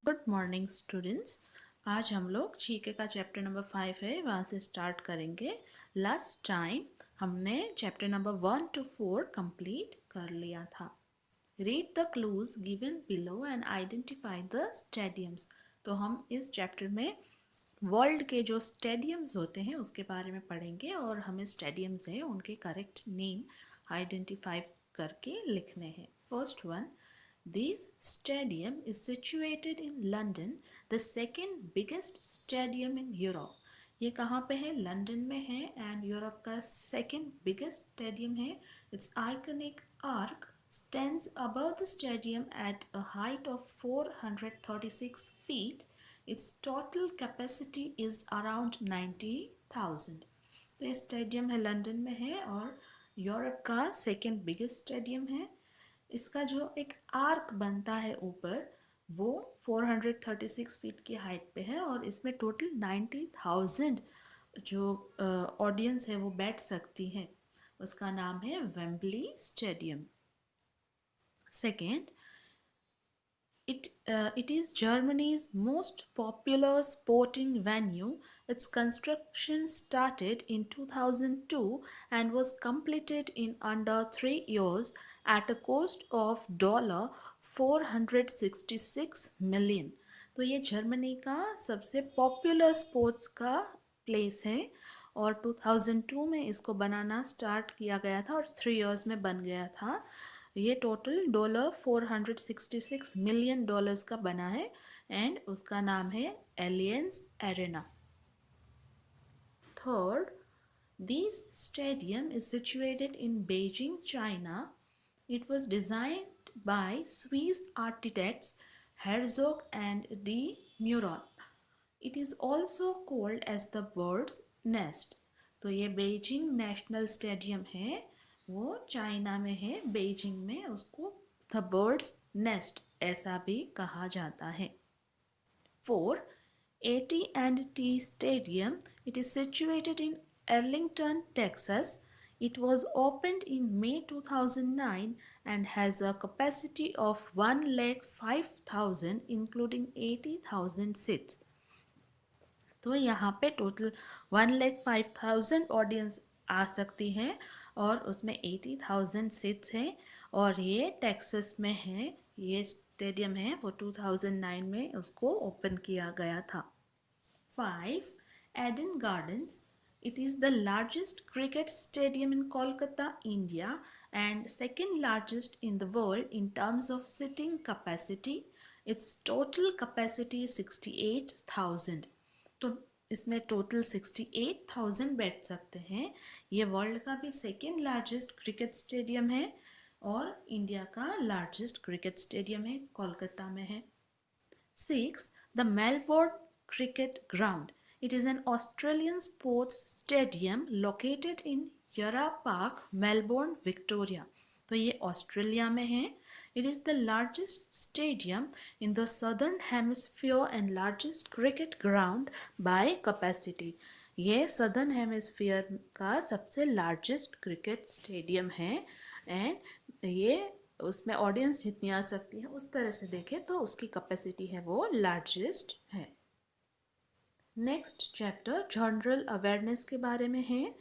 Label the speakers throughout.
Speaker 1: Good morning students. आज हम लोग जीके का चैप्टर नंबर 5 है, वहाँ से स्टार्ट करेंगे। लास्ट टाइम हमने चैप्टर नंबर 1 to 4 कंप्लीट कर लिया था। Read the clues given below and identify the stadiums. तो हम इस चैप्टर में वर्ल्ड के जो स्टेडियम्स होते हैं उसके बारे में पढ़ेंगे और हमें स्टेडियम्स है उनके करेक्ट नेम आइडेंटिफाई करके लिखने हैं। First one, this stadium is situated in London, the second biggest stadium in Europe. ये कहाँ पे है? लंदन में है एंड यूरोप का सेकेंड बिगेस्ट स्टेडियम है। It's iconic arc stands above the stadium at a height of 436 feet. Its total capacity is around 90,000. तो ये स्टेडियम है, लंदन में है और यूरोप का सेकेंड बिगेस्ट स्टेडियम है। इसका जो एक आर्क बनता है ऊपर वो 436 फीट की हाइट पे है और इसमें टोटल 90,000 जो ऑडियंस है वो बैठ सकती है। उसका नाम है Wembley stadium. Second, it is Germany's most popular sporting venue. Its construction started in 2002 and was completed in under 3 years at a cost of $466 million. तो ये जर्मनी का सबसे पॉपुलर स्पोर्ट्स का प्लेस है और 2002 में इसको बनाना स्टार्ट किया गया था और 3 इयर्स में बन गया था। ये टोटल $466 मिलियन का बना है एंड उसका नाम है aliens arena. Third, this stadium is situated in Beijing, China. It was designed by Swiss architects Herzog and de Meuron. It is also called as the bird's nest. तो ये Beijing national stadium है, वो China में है, Beijing में, उसको the birds nest ऐसा भी कहा जाता है। 4. AT&T Stadium. It is situated in Arlington, Texas. It was opened in May 2009 and has a capacity of 105,000 including 80,000 seats. तो यहाँ पे टोटल 105,000 ऑडियंस आ सकती है और उसमें 80,000 सीट्स हैं और ये टेक्सास में है। ये स्टेडियम है वो 2009 में उसको ओपन किया गया था। 5. Eden Gardens. It is the largest cricket stadium in Kolkata, India and second largest in the world in terms of sitting capacity. Its total capacity is 68,000. तो इसमें टोटल 68,000 बैठ सकते हैं। ये वर्ल्ड का भी सेकेंड लार्जेस्ट क्रिकेट स्टेडियम है और इंडिया का लार्जेस्ट क्रिकेट स्टेडियम है, कोलकाता में है। 6. The Melbourne Cricket Ground. It is an Australian sports stadium located in Yarra Park, Melbourne, Victoria. तो ये ऑस्ट्रेलिया में है। It is the largest stadium in the southern hemisphere and largest cricket ground by capacity. ये southern hemisphere का सबसे largest cricket stadium है and ये उसमें ऑडियंस जितनी आ सकती है उस तरह से देखें तो उसकी कैपेसिटी है वो लार्जेस्ट है। नेक्स्ट चैप्टर जनरल अवेयरनेस के बारे में है।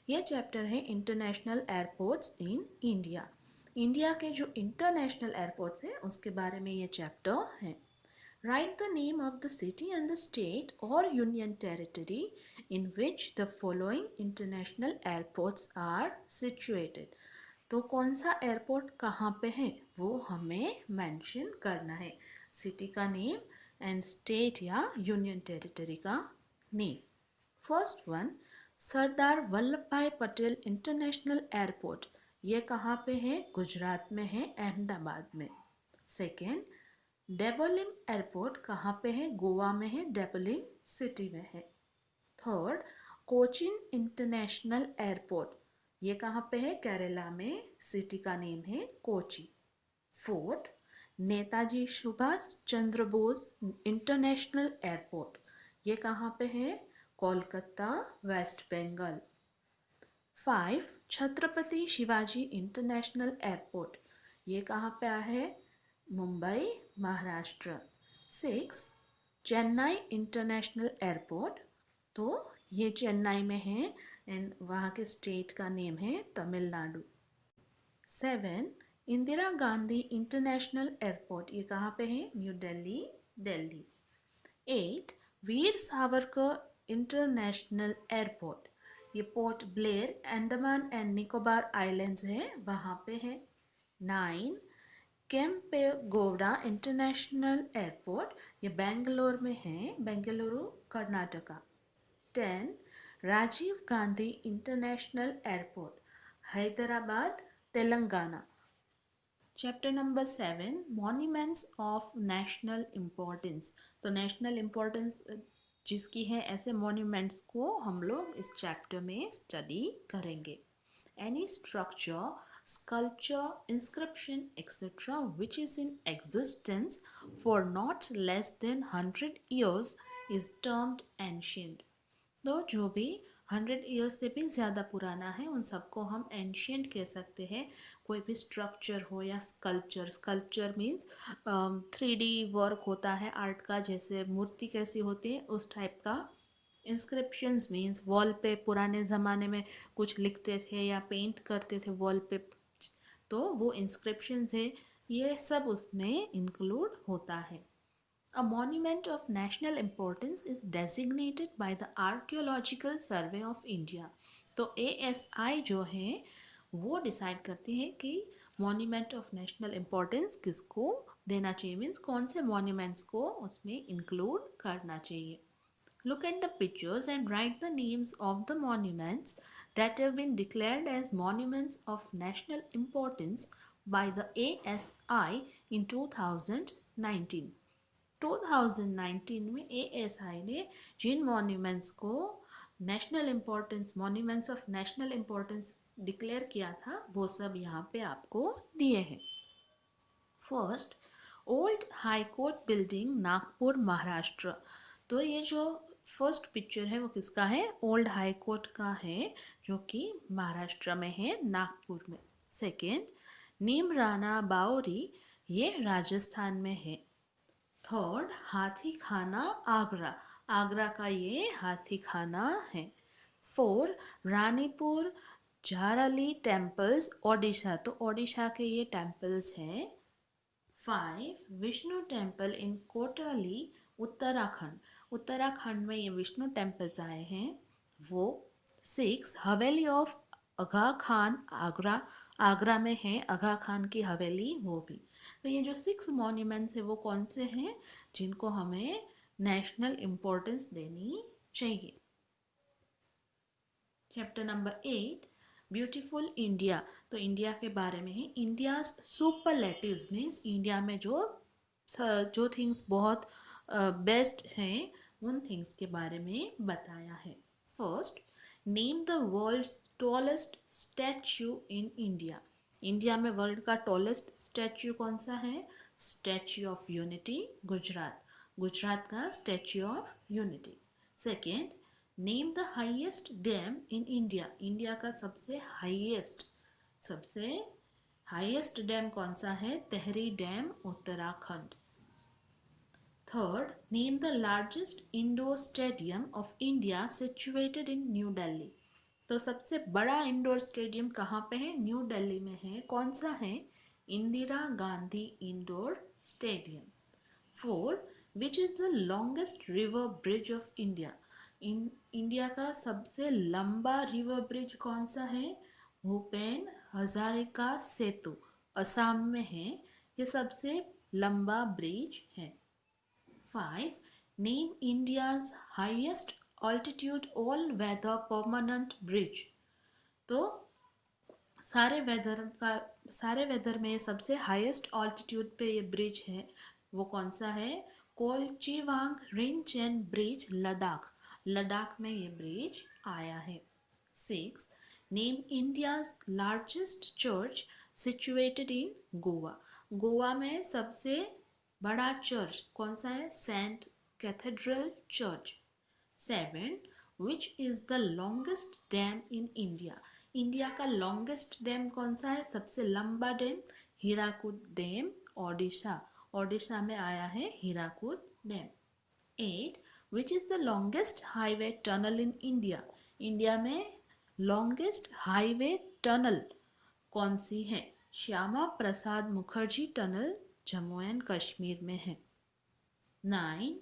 Speaker 1: ये चैप्टर है इंटरनेशनल एयरपोर्ट्स इन इंडिया। इंडिया के जो इंटरनेशनल एयरपोर्ट्स हैं उसके बारे में ये चैप्टर है। Write the name of the city and the state or union territory in which the following international airports are situated. तो कौन सा एयरपोर्ट कहाँ पे है वो हमें मेंशन करना है, सिटी का नेम एंड स्टेट या यूनियन टेरिटरी का name. First one, Sardar Vallabh भाई पटेल इंटरनेशनल एयरपोर्ट। ये कहाँ पे है? गुजरात में है, अहमदाबाद में। सेकेंड, डेबोलिम एयरपोर्ट कहाँ पे है? गोवा में है, डेबोलिम सिटी में है। Third, Cochin international airport. ये कहाँ पे है? केरला में, सिटी का नेम है Kochi. Fourth, Netaji Subhash Chandra Bose international airport. ये कहाँ पे है? कोलकाता, वेस्ट बंगाल। 5. Chhatrapati Shivaji international airport. ये कहाँ पे है? मुंबई, महाराष्ट्र। 6. चेन्नई इंटरनेशनल एयरपोर्ट, तो ये चेन्नई में है एंड वहाँ के स्टेट का नेम है तमिलनाडु। 7. इंदिरा गांधी इंटरनेशनल एयरपोर्ट, ये कहाँ पे है? New Delhi, Delhi. 8. Veer Savarkar international airport, ये port Blair, Andaman and Nicobar islands है, वहाँ पे है। 9. केम्पेगौड़ा इंटरनेशनल एयरपोर्ट, ये बेंगलोर में है, Bengaluru, Karnataka. 10. Rajiv Gandhi international airport, Hyderabad, Telangana. Chapter number 7, monuments of national importance. तो नेशनल इम्पोर्टेंस जिसकी है, ऐसे मॉन्यूमेंट्स को हम लोग इस चैप्टर में स्टडी करेंगे। Any structure, sculpture, inscription, etc., which is in existence for not less than 100 years is termed ancient. तो जो भी 100 ईयर्स से भी ज़्यादा पुराना है उन सबको हम एंशियंट कह सकते हैं। कोई भी स्ट्रक्चर हो या sculpture, sculpture means 3D work होता है आर्ट का, जैसे मूर्ति कैसी होती है उस टाइप का। इंस्क्रिप्शंस मीन्स वॉल पे पुराने ज़माने में कुछ लिखते थे या पेंट करते थे वॉल पे, तो वो इंस्क्रिप्शंस है, ये सब उसमें इंक्लूड होता है। A monument of national importance is designated by the Archaeological Survey of India. तो ASI जो है वो डिसाइड करती है कि मॉन्यूमेंट ऑफ नेशनल इम्पोर्टेंस किसको देना चाहिए, मीन्स कौन से मॉन्यूमेंट्स को उसमें इंक्लूड करना चाहिए। Look at the pictures and write the names of the monuments that have been declared as monuments of national importance by the ASI in 2019. 2019 में ASI ने जिन मॉन्यूमेंट्स को national importance, monuments of national importance declare किया था, वो सब यहाँ पे आपको दिए हैं। First, old high court building, Nagpur, Maharashtra. तो ये जो फर्स्ट पिक्चर है वो किसका है? ओल्ड हाई कोर्ट का है, जो कि महाराष्ट्र में है, नागपुर में। सेकेंड, नीमराना बावरी, ये राजस्थान में है। थर्ड, हाथी खाना, आगरा, आगरा का ये हाथी खाना है। 4. रानीपुर झाराली टेम्पल्स, ओडिशा, तो ओडिशा के ये टेम्पल्स हैं। 5. विष्णु टेम्पल इन कोटाली, उत्तराखंड, उत्तराखंड में ये विष्णु टेम्पल्स आए हैं वो। 6. हवेली ऑफ आगा खान, आगरा, आगरा में है आगा खान की हवेली, वो भी। तो ये जो 6 मॉन्यूमेंट्स है वो कौन से हैं जिनको हमें नेशनल इम्पोर्टेंस देनी चाहिए। Chapter number 8, beautiful India. तो इंडिया के बारे में है। इंडिया सुपरलेटिव्स मीन्स इंडिया में जो थिंग्स बहुत बेस्ट हैं उन थिंग्स के बारे में बताया है। First, name the world's tallest statue in India. India में वर्ल्ड का टॉलेस्ट स्टैच्यू कौन सा है? Statue of unity, Gujarat, Gujarat का statue of unity. Second, name the highest dam in India. India का सबसे हाईएस्ट डैम कौन सा है? Tehri dam, Uttarakhand. Third, name the largest indoor stadium of India situated in New Delhi. तो सबसे बड़ा इंडोर स्टेडियम कहाँ पे है? न्यू दिल्ली में है। कौन सा है? Indira Gandhi indoor stadium. 4. Which is the longest river bridge of India. India का सबसे लंबा रिवर ब्रिज कौन सा है? भूपेन हजारिका सेतु, असम में है, ये सबसे लंबा ब्रिज है। 5. Name India's highest altitude all weather permanent bridge. तो सारे वेदर में सबसे हाईएस्ट ऑल्टीट्यूड पे ये ब्रिज है, वो कौन सा है? कोलचीवांग range and bridge, Ladakh, Ladakh में ये ब्रिज आया है। 6. Name India's largest church situated in Goa. Goa में सबसे बड़ा चर्च कौन सा है? Saint cathedral church. 7. Which is the longest dam in India. India का लॉन्गेस्ट डैम कौन सा है? सबसे लंबा डैम, हीराकुद डैम, ओडिशा, ओडिशा में आया है Hirakud dam. 8. Which is the longest highway tunnel in India? India में लॉन्गेस्ट हाईवे टनल कौन सी है? श्यामा प्रसाद मुखर्जी टनल जम्मू एंड कश्मीर में है। 9.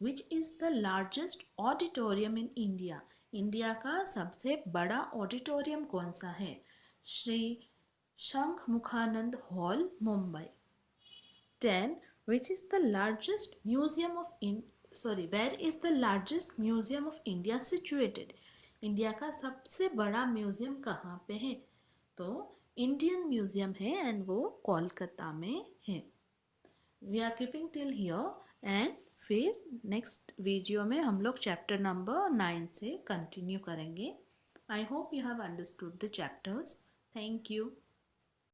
Speaker 1: Which is the largest auditorium in India? India का सबसे बड़ा ऑडिटोरियम कौन सा है? Shri Shanmukhananda hall, Mumbai. 10. Which is the largest museum of where is the largest museum of India situated? India का सबसे बड़ा म्यूजियम कहाँ पे है? तो इंडियन म्यूजियम है एंड वो कोलकाता में है। We are keeping till here and फिर नेक्स्ट वीडियो में हम लोग चैप्टर नंबर 9 से कंटिन्यू करेंगे। I hope you have understood the chapters. Thank you.